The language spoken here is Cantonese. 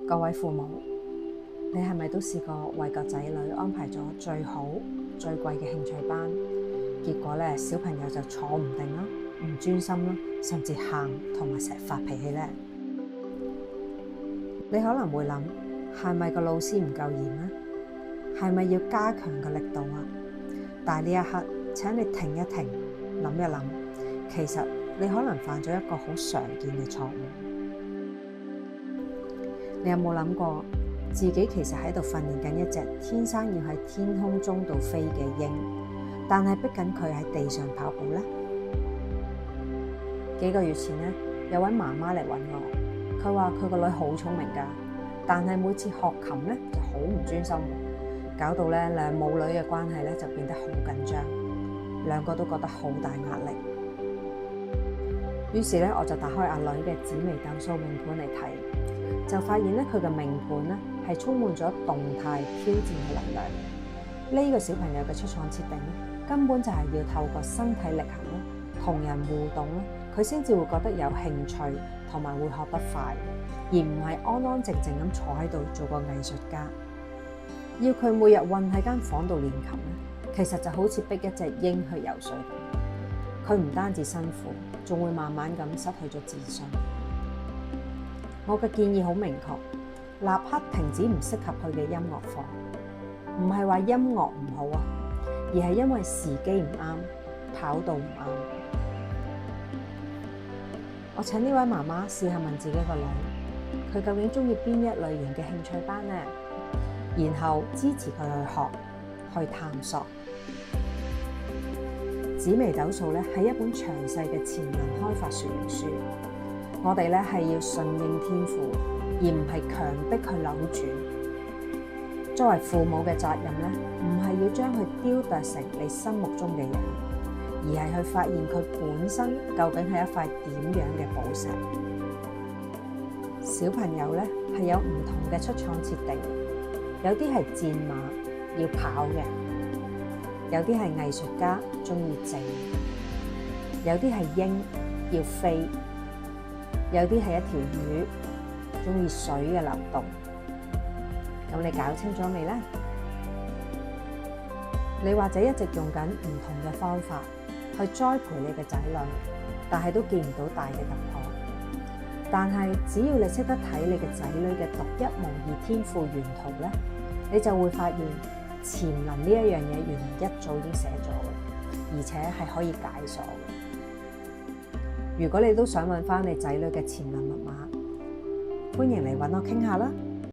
各位父母，你係咪都試過為個仔女安排咗最好最貴嘅興趣班，結果咧小朋友就坐唔定啦，唔專心啦，甚至喊同埋成日發脾氣咧？你可能會諗，係咪個老師唔夠嚴呢？係咪要加強個力度啊？但係呢一刻，請你停一停，諗一諗，其實你可能犯咗一個好常見嘅錯誤。你有冇諗過，自己其實喺度訓練緊一隻天生要喺天空中度飛嘅鷹，但係逼緊佢喺地上跑步呢？幾個月前呢，有位媽媽嚟揾我，佢話佢個女好聰明㗎，但係每次學琴呢就好唔專心，搞到咧兩母女嘅關係咧就變得好緊張，兩個都覺得好大壓力。於是咧我就打開阿女嘅紫微斗數命盤嚟睇，就發現咧佢嘅命盤咧係充滿咗動態挑戰嘅能量。呢個小朋友嘅出廠設定咧，根本就係要透過身體力行啦，同人互動啦，佢先至會覺得有興趣同埋會學得快，而唔係安安靜靜咁坐喺度做個藝術家。要佢每日韞喺間房度練琴咧，其實就好似逼一隻鷹去游水咁。佢唔單止辛苦，仲會慢慢咁失去咗自信。我嘅建議好明確，立刻停止唔適合佢嘅音樂課。唔係話音樂唔好啊，而係因為時機唔啱，跑道唔啱。我請呢位媽媽試下問自己個女，佢究竟中意邊一類型嘅興趣班呢？然後支持佢去學，去探索。紫微斗數咧係一本詳細嘅潛能開發說明書。我哋咧係要順應天賦，而唔係強迫佢扭轉。作為父母嘅責任咧，唔係要將佢雕琢成你心目中嘅人，而係去發現佢本身究竟係一塊點樣嘅寶石。小朋友咧係有唔同嘅出廠設定。有啲係戰馬要跑嘅，有啲係藝術家鍾意靜，有啲係鷹要飛，有啲係一條魚鍾意水嘅流動。咁你搞清楚未呢？你或者一直用緊唔同嘅方法去栽培你嘅仔女，但係都見唔到大嘅突破。但係只要你識得睇你嘅仔女嘅獨一無二天賦原圖咧，你就會發現潛能呢一樣嘢原來一早已經寫咗嘅，而且係可以解鎖嘅。如果你都想揾翻你仔女嘅潛能密碼，歡迎嚟揾我傾下啦〜